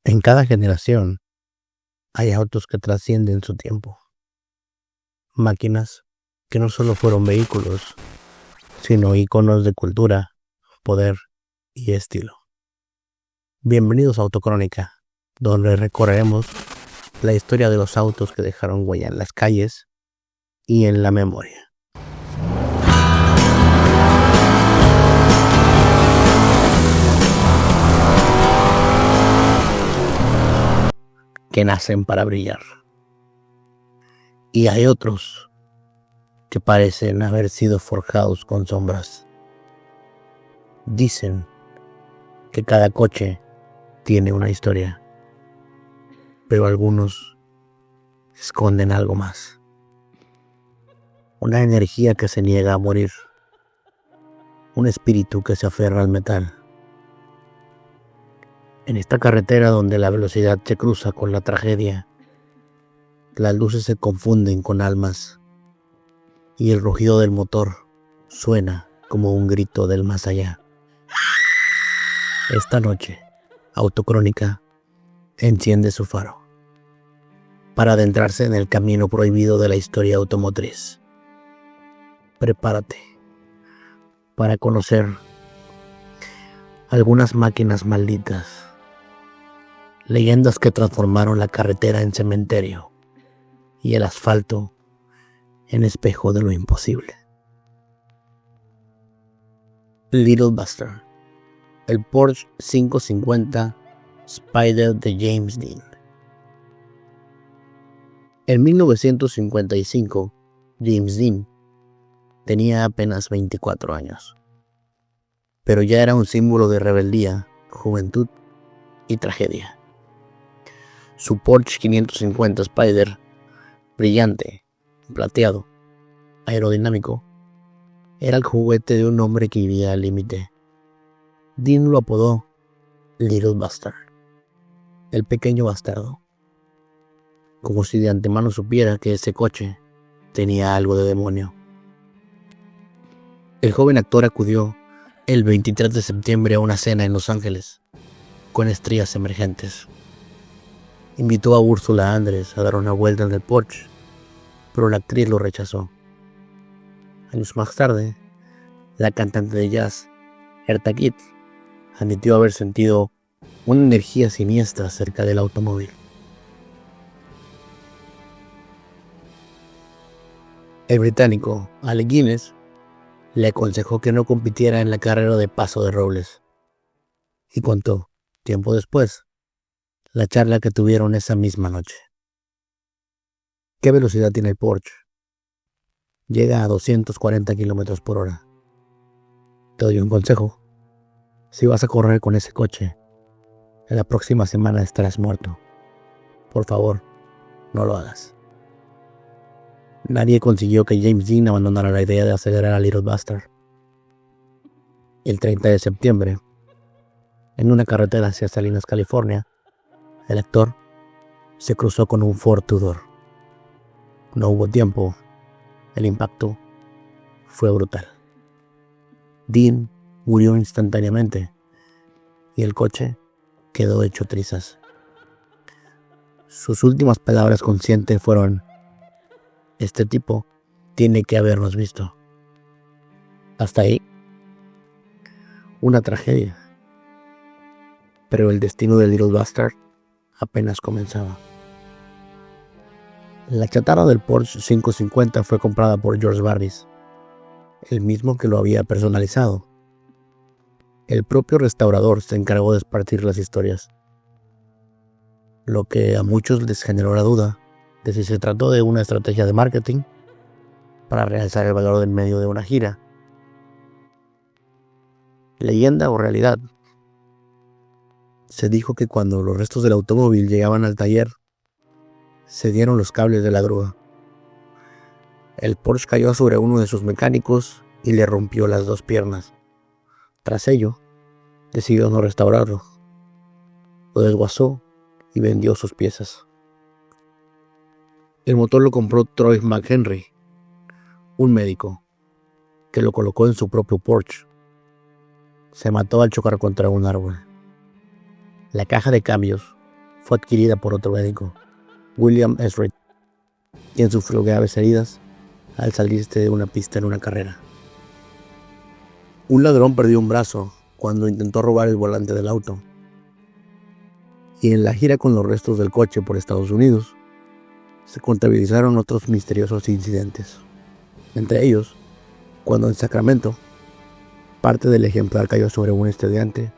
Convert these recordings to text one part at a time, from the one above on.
En cada generación hay autos que trascienden su tiempo. Máquinas que no solo fueron vehículos, sino iconos de cultura, poder y estilo. Bienvenidos a Autocrónica, donde recorreremos la historia de los autos que dejaron huella en las calles y en la memoria. Que nacen para brillar. Y hay otros que parecen haber sido forjados con sombras. Dicen que cada coche tiene una historia, pero algunos esconden algo más. Una energía que se niega a morir. Un espíritu que se aferra al metal. En esta carretera donde la velocidad se cruza con la tragedia, las luces se confunden con almas y el rugido del motor suena como un grito del más allá. Esta noche, Autocrónica enciende su faro para adentrarse en el camino prohibido de la historia automotriz. Prepárate para conocer algunas máquinas malditas, leyendas que transformaron la carretera en cementerio y el asfalto en espejo de lo imposible. Little Buster, el Porsche 550 Spyder de James Dean. En 1955, James Dean tenía apenas 24 años, pero ya era un símbolo de rebeldía, juventud y tragedia. Su Porsche 550 Spyder, brillante, plateado, aerodinámico, era el juguete de un hombre que vivía al límite. Dean lo apodó Little Bastard, el pequeño bastardo, como si de antemano supiera que ese coche tenía algo de demonio. El joven actor acudió el 23 de septiembre a una cena en Los Ángeles, con estrellas emergentes. Invitó a Ursula Andress a dar una vuelta en el Porsche, pero la actriz lo rechazó. Años más tarde, la cantante de jazz, Eartha Kitt, admitió haber sentido una energía siniestra cerca del automóvil. El británico Alec Guinness le aconsejó que no compitiera en la carrera de Paso de Robles y contó, tiempo después, la charla que tuvieron esa misma noche. ¿Qué velocidad tiene el Porsche? Llega a 240 kilómetros por hora. Te doy un consejo. Si vas a correr con ese coche, en la próxima semana estarás muerto. Por favor, no lo hagas. Nadie consiguió que James Dean abandonara la idea de acelerar a Little Bastard. El 30 de septiembre, en una carretera hacia Salinas, California, el actor se cruzó con un Ford Tudor. No hubo tiempo. El impacto fue brutal. Dean murió instantáneamente y el coche quedó hecho trizas. Sus últimas palabras conscientes fueron: este tipo tiene que habernos visto. Hasta ahí, una tragedia. Pero el destino de Little Bastard apenas comenzaba. La chatarra del Porsche 550 fue comprada por George Barris, el mismo que lo había personalizado. El propio restaurador se encargó de esparcir las historias, lo que a muchos les generó la duda de si se trató de una estrategia de marketing para realzar el valor del medio de una gira. Leyenda o realidad. Se dijo que cuando los restos del automóvil llegaban al taller, se dieron los cables de la grúa. El Porsche cayó sobre uno de sus mecánicos y le rompió las dos piernas. Tras ello, decidió no restaurarlo. Lo desguazó y vendió sus piezas. El motor lo compró Troy McHenry, un médico, que lo colocó en su propio Porsche. Se mató al chocar contra un árbol. La caja de cambios fue adquirida por otro médico, William S. Reed, quien sufrió graves heridas al salirse de una pista en una carrera. Un ladrón perdió un brazo cuando intentó robar el volante del auto. Y en la gira con los restos del coche por Estados Unidos, se contabilizaron otros misteriosos incidentes. Entre ellos, cuando en Sacramento, parte del ejemplar cayó sobre un estudiante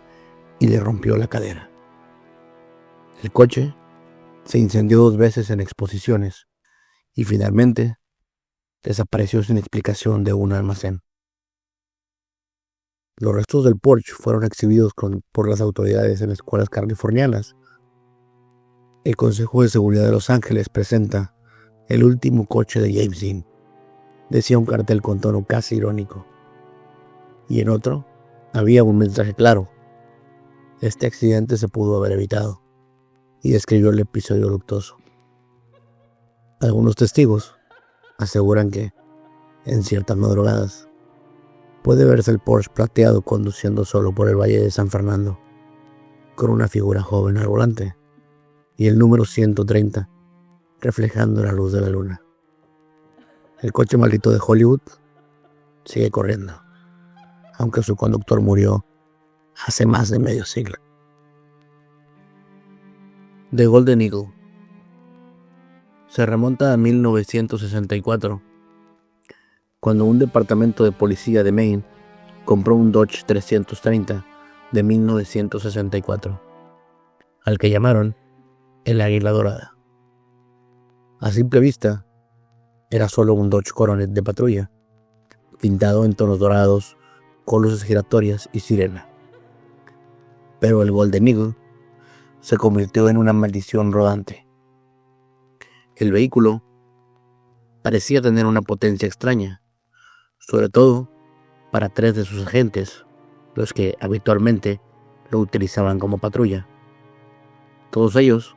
y le rompió la cadera. El coche se incendió 2 veces en exposiciones y finalmente desapareció sin explicación de un almacén. Los restos del Porsche fueron exhibidos por las autoridades en escuelas californianas. El Consejo de Seguridad de Los Ángeles presenta el último coche de James Dean, decía un cartel con tono casi irónico. Y en otro había un mensaje claro: este accidente se pudo haber evitado, y describió el episodio luctuoso. Algunos testigos aseguran que, en ciertas madrugadas, puede verse el Porsche plateado conduciendo solo por el Valle de San Fernando, con una figura joven al volante, y el número 130 reflejando la luz de la luna. El coche maldito de Hollywood sigue corriendo, aunque su conductor murió hace más de medio siglo. The Golden Eagle se remonta a 1964, cuando un departamento de policía de Maine compró un Dodge 330 de 1964, al que llamaron el Águila Dorada. A simple vista, era solo un Dodge Coronet de patrulla, pintado en tonos dorados, con luces giratorias y sirena. Pero el Golden Eagle se convirtió en una maldición rodante. El vehículo parecía tener una potencia extraña, sobre todo para 3 de sus agentes, los que habitualmente lo utilizaban como patrulla. Todos ellos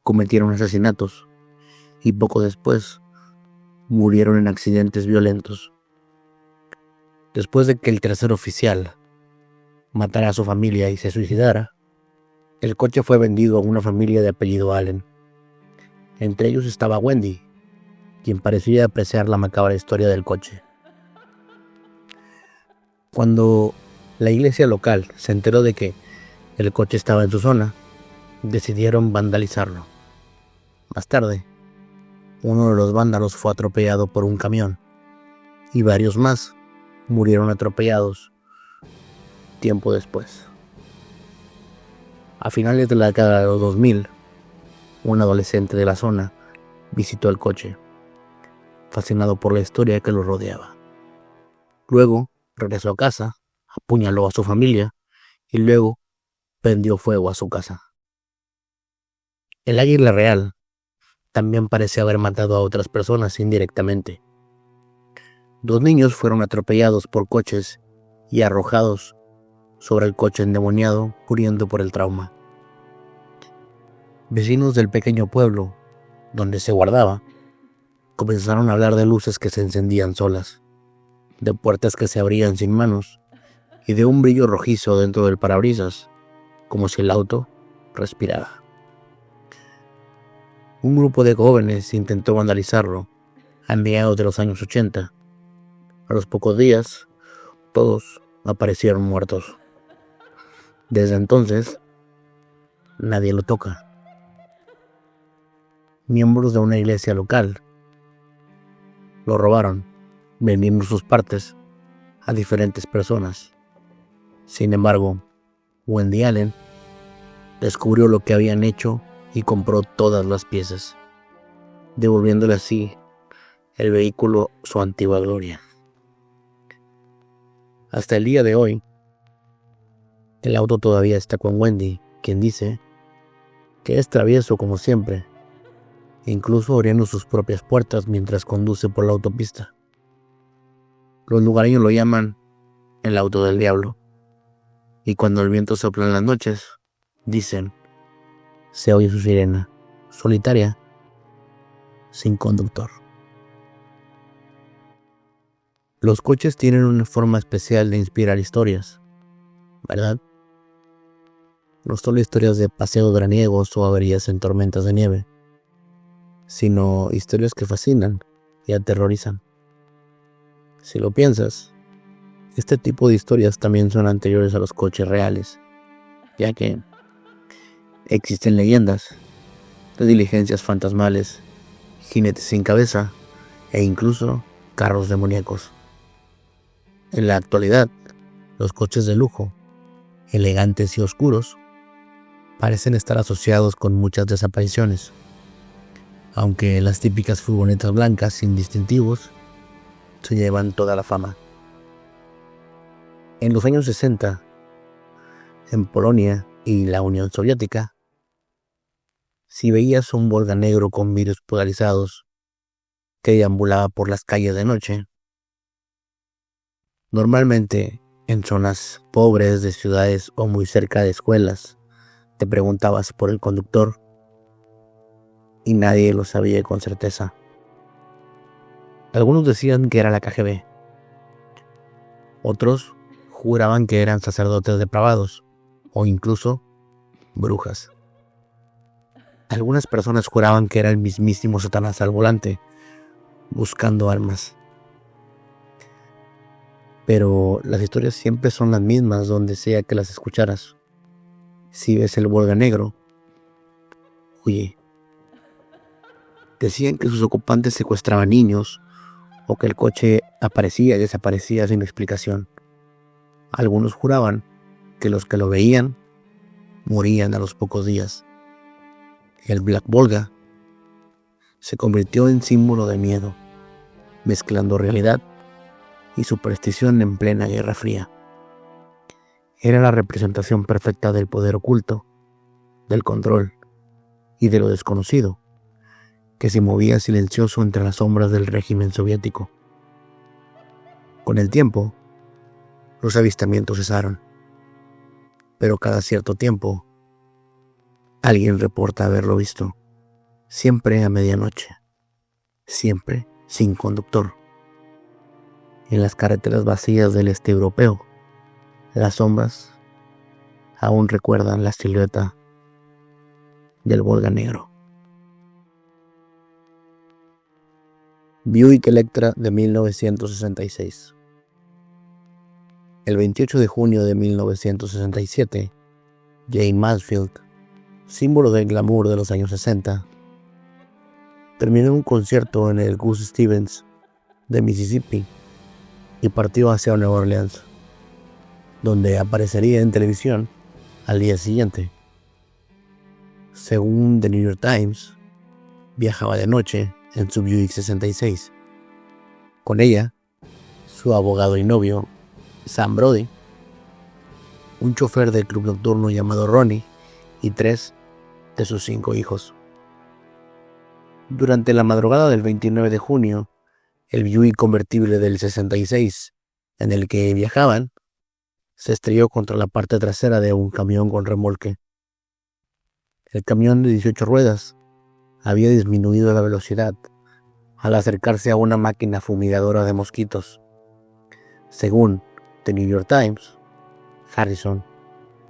cometieron asesinatos y poco después murieron en accidentes violentos. Después de que el tercer oficial matara a su familia y se suicidara, el coche fue vendido a una familia de apellido Allen. Entre ellos estaba Wendy, quien parecía apreciar la macabra historia del coche. Cuando la iglesia local se enteró de que el coche estaba en su zona, decidieron vandalizarlo. Más tarde, uno de los vándalos fue atropellado por un camión y varios más murieron atropellados tiempo después. A finales de la década de los 2000, un adolescente de la zona visitó el coche, fascinado por la historia que lo rodeaba. Luego regresó a casa, apuñaló a su familia y luego prendió fuego a su casa. El Águila Real también parece haber matado a otras personas indirectamente. 2 niños fueron atropellados por coches y arrojados sobre el coche endemoniado, muriendo por el trauma. Vecinos del pequeño pueblo donde se guardaba comenzaron a hablar de luces que se encendían solas, de puertas que se abrían sin manos y de un brillo rojizo dentro del parabrisas, como si el auto respirara. Un grupo de jóvenes intentó vandalizarlo a mediados de los años 80. A los pocos días, todos aparecieron muertos. Desde entonces, nadie lo toca. Miembros de una iglesia local lo robaron, vendiendo sus partes a diferentes personas. Sin embargo, Wendy Allen descubrió lo que habían hecho y compró todas las piezas, devolviéndole así el vehículo su antigua gloria. Hasta el día de hoy, el auto todavía está con Wendy, quien dice que es travieso como siempre, incluso abriendo sus propias puertas mientras conduce por la autopista. Los lugareños lo llaman el auto del diablo, y cuando el viento sopla en las noches, dicen, se oye su sirena, solitaria, sin conductor. Los coches tienen una forma especial de inspirar historias, ¿verdad? no solo historias de paseos veraniegos o averías en tormentas de nieve, sino historias que fascinan y aterrorizan. Si lo piensas, este tipo de historias también son anteriores a los coches reales, ya que existen leyendas de diligencias fantasmales, jinetes sin cabeza e incluso carros demoníacos. En la actualidad, los coches de lujo, elegantes y oscuros, parecen estar asociados con muchas desapariciones, aunque las típicas furgonetas blancas sin distintivos se llevan toda la fama. En los años 60, en Polonia y la Unión Soviética, si veías un Volga negro con vidrios polarizados que deambulaba por las calles de noche, normalmente en zonas pobres de ciudades o muy cerca de escuelas, te preguntabas por el conductor y nadie lo sabía con certeza. Algunos decían que era la KGB, otros juraban que eran sacerdotes depravados o incluso brujas. Algunas personas juraban que era el mismísimo Satanás al volante, buscando almas. Pero las historias siempre son las mismas donde sea que las escucharas. Si ves el Volga negro, huye. Decían que sus ocupantes secuestraban niños o que el coche aparecía y desaparecía sin explicación. Algunos juraban que los que lo veían morían a los pocos días. El Black Volga se convirtió en símbolo de miedo, mezclando realidad y superstición en plena Guerra Fría. Era la representación perfecta del poder oculto, del control y de lo desconocido, que se movía silencioso entre las sombras del régimen soviético. Con el tiempo, los avistamientos cesaron, pero cada cierto tiempo, alguien reporta haberlo visto, siempre a medianoche, siempre sin conductor. En las carreteras vacías del este europeo, las sombras aún recuerdan la silueta del Volga negro. Buick Electra de 1966. El 28 de junio de 1967, Jayne Mansfield, símbolo del glamour de los años 60, terminó un concierto en el Goose Stevens de Mississippi y partió hacia Nueva Orleans, donde aparecería en televisión al día siguiente. Según The New York Times, viajaba de noche en su Buick 66. Con ella, su abogado y novio, Sam Brody, un chofer del club nocturno llamado Ronnie y 3 de sus 5 hijos. Durante la madrugada del 29 de junio, el Buick convertible del 66 en el que viajaban se estrelló contra la parte trasera de un camión con remolque. El camión de 18 ruedas había disminuido la velocidad al acercarse a una máquina fumigadora de mosquitos. Según The New York Times, Harrison,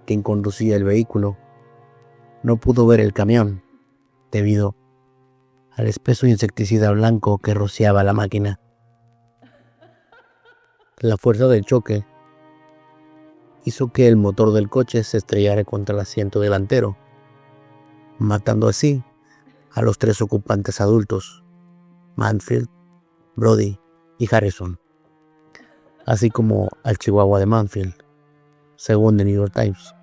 quien conducía el vehículo, no pudo ver el camión debido al espeso insecticida blanco que rociaba la máquina. La fuerza del choque hizo que el motor del coche se estrellara contra el asiento delantero, matando así a los 3 ocupantes adultos, Mansfield, Brody y Harrison, así como al chihuahua de Mansfield, según The New York Times.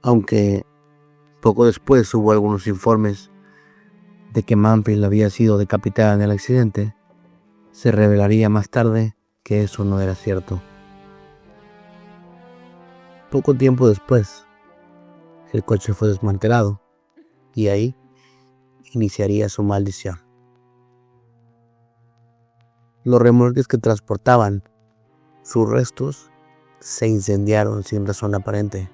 Aunque poco después hubo algunos informes de que Mansfield había sido decapitada en el accidente, se revelaría más tarde que eso no era cierto. Poco tiempo después, el coche fue desmantelado y ahí iniciaría su maldición. Los remolques que transportaban sus restos se incendiaron sin razón aparente.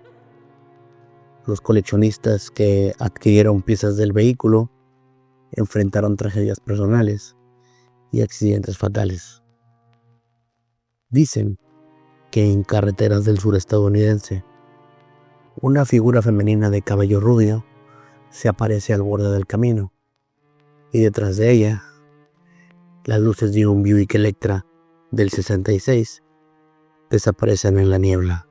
Los coleccionistas que adquirieron piezas del vehículo enfrentaron tragedias personales y accidentes fatales. Dicen que en carreteras del sur estadounidense Una figura femenina de cabello rubio se aparece al borde del camino, y detrás de ella, las luces de un Buick Electra del 66 desaparecen en la niebla.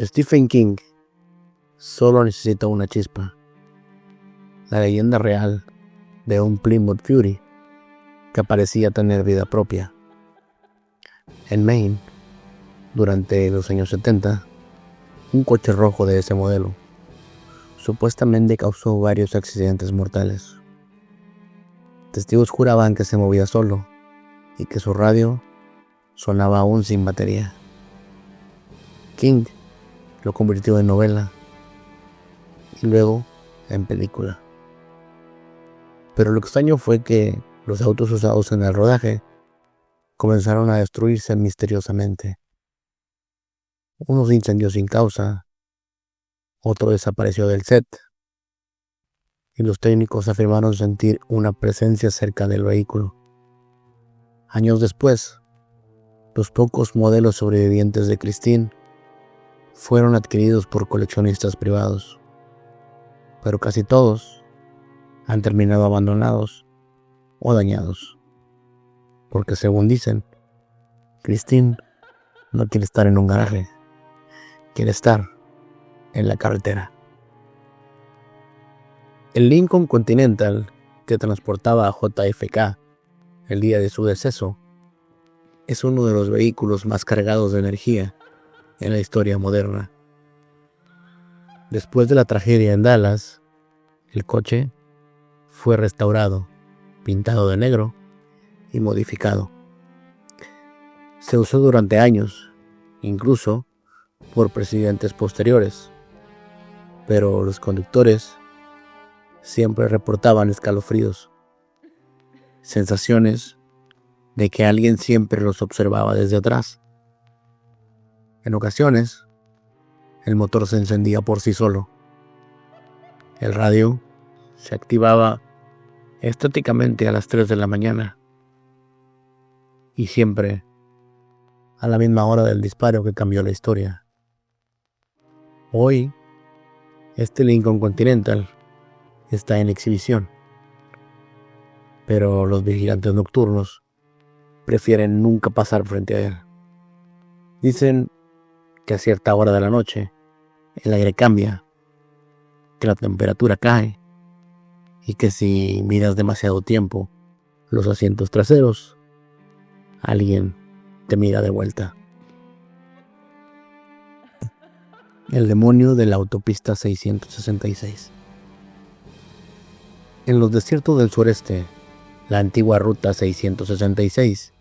Stephen King solo necesita una chispa. La leyenda real de un Plymouth Fury que parecía tener vida propia. En Maine, durante los años 70, un coche rojo de ese modelo supuestamente causó varios accidentes mortales. Testigos juraban que se movía solo y que su radio sonaba aún sin batería. King lo convirtió en novela y luego en película. Pero lo extraño fue que los autos usados en el rodaje comenzaron a destruirse misteriosamente. Uno se incendió sin causa, otro desapareció del set, y los técnicos afirmaron sentir una presencia cerca del vehículo. Años después, los pocos modelos sobrevivientes de Christine fueron adquiridos por coleccionistas privados, pero casi todos han terminado abandonados o dañados, porque según dicen, Christine no quiere estar en un garaje, quiere estar en la carretera. El Lincoln Continental que transportaba a JFK el día de su deceso es uno de los vehículos más cargados de energía en la historia moderna. Después de la tragedia en Dallas, el coche fue restaurado, pintado de negro y modificado. Se usó durante años, incluso por presidentes posteriores, pero los conductores siempre reportaban escalofríos, sensaciones de que alguien siempre los observaba desde atrás. En ocasiones, el motor se encendía por sí solo. El radio se activaba estáticamente a las 3 de la mañana y siempre a la misma hora del disparo que cambió la historia. Hoy, este Lincoln Continental está en exhibición, pero los vigilantes nocturnos prefieren nunca pasar frente a él. Dicen que a cierta hora de la noche el aire cambia, que la temperatura cae y que si miras demasiado tiempo los asientos traseros, alguien te mira de vuelta. El demonio de la autopista 666. En los desiertos del sureste, la antigua ruta 666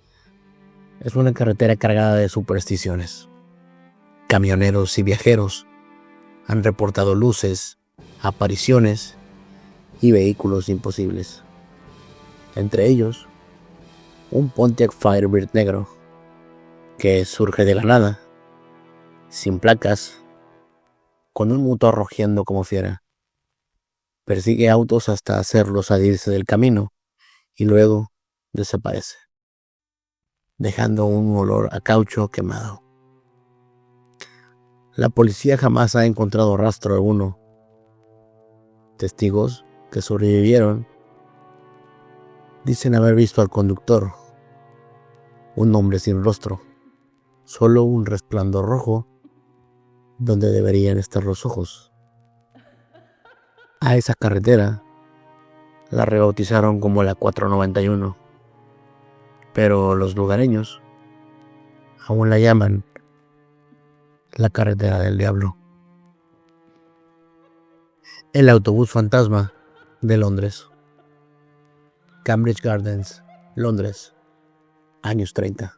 es una carretera cargada de supersticiones. Camioneros y viajeros han reportado luces, apariciones y vehículos imposibles. Entre ellos, un Pontiac Firebird negro que surge de la nada, sin placas, con un motor rugiendo como fiera. Persigue autos hasta hacerlos salirse del camino y luego desaparece, dejando un olor a caucho quemado. La policía jamás ha encontrado rastro alguno. Testigos que sobrevivieron dicen haber visto al conductor, un hombre sin rostro, solo un resplandor rojo donde deberían estar los ojos. A esa carretera la rebautizaron como la 491, pero los lugareños aún la llaman la carretera del diablo. El autobús fantasma de Londres. Cambridge Gardens, Londres, años 30.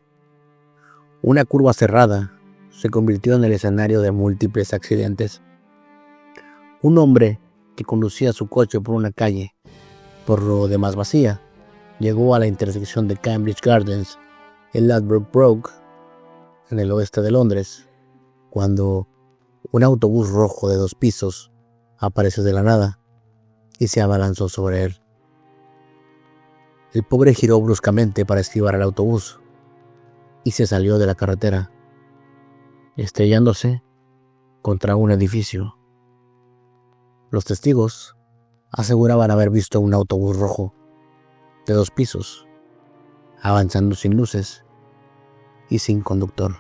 Una curva cerrada se convirtió en el escenario de múltiples accidentes. Un hombre que conducía su coche por una calle, por lo demás vacía, llegó a la intersección de Cambridge Gardens y Ladbroke Brook, en el oeste de Londres, cuando un autobús rojo de 2 pisos apareció de la nada y se abalanzó sobre él. El pobre giró bruscamente para esquivar al autobús y se salió de la carretera. estrellándose contra un edificio. Los testigos aseguraban haber visto un autobús rojo de 2 pisos, avanzando sin luces y sin conductor.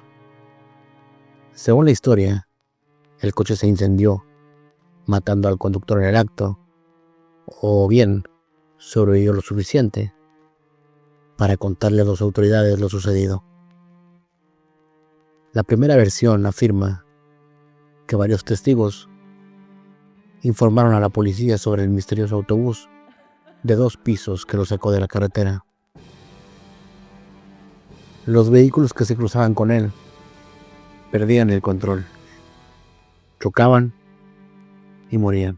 Según la historia, el coche se incendió, matando al conductor en el acto, o bien sobrevivió lo suficiente para contarle a las autoridades lo sucedido. La primera versión afirma que varios testigos informaron a la policía sobre el misterioso autobús de 2 pisos que lo sacó de la carretera. Los vehículos que se cruzaban con él perdían el control, chocaban y morían.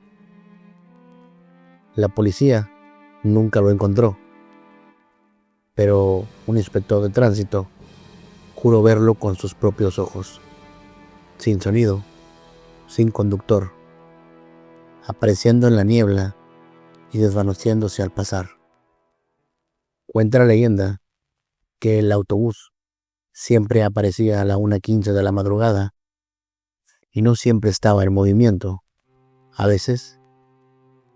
La policía nunca lo encontró, pero un inspector de tránsito juró verlo con sus propios ojos, sin sonido, sin conductor, apareciendo en la niebla y desvaneciéndose al pasar. Cuenta la leyenda que el autobús siempre aparecía a la 1:15 de la madrugada y no siempre estaba en movimiento. A veces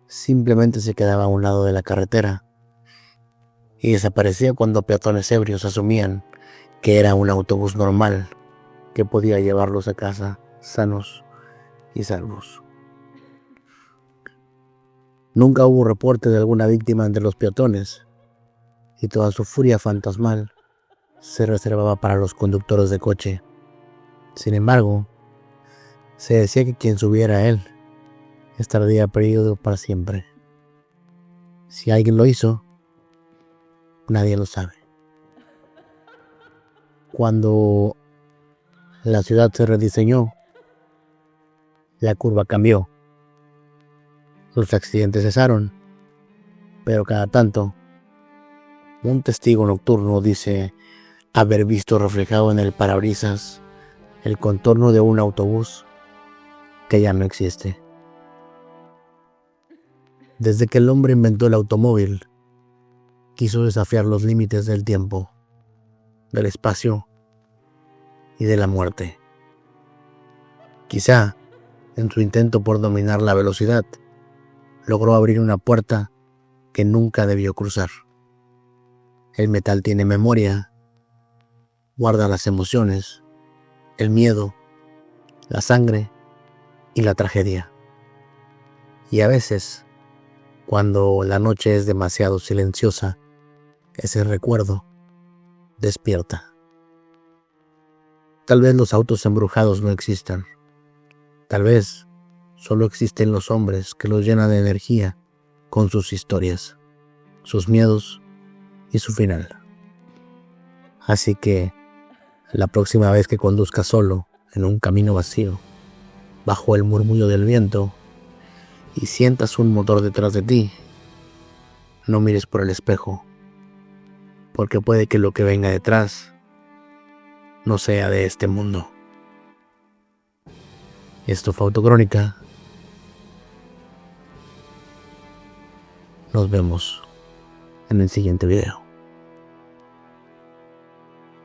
simplemente se quedaba a un lado de la carretera y desaparecía cuando peatones ebrios asumían que era un autobús normal que podía llevarlos a casa sanos y salvos. Nunca hubo reporte de alguna víctima entre los peatones y toda su furia fantasmal se reservaba para los conductores de coche. Sin embargo, se decía que quien subiera a él estaría perdido para siempre. Si alguien lo hizo, nadie lo sabe. Cuando la ciudad se rediseñó, la curva cambió. Los accidentes cesaron, pero cada tanto, un testigo nocturno dice haber visto reflejado en el parabrisas el contorno de un autobús que ya no existe. Desde que el hombre inventó el automóvil, quiso desafiar los límites del tiempo, del espacio y de la muerte. Quizá, en su intento por dominar la velocidad, logró abrir una puerta que nunca debió cruzar. El metal tiene memoria, guarda las emociones, el miedo, la sangre y la tragedia. Y a veces, cuando la noche es demasiado silenciosa, ese recuerdo despierta. Tal vez los autos embrujados no existan. Tal vez solo existen los hombres que los llenan de energía con sus historias, sus miedos y su final. Así que, la próxima vez que conduzcas solo en un camino vacío, bajo el murmullo del viento, y sientas un motor detrás de ti, no mires por el espejo, porque puede que lo que venga detrás no sea de este mundo. Esto fue Autocrónica. Nos vemos en el siguiente video.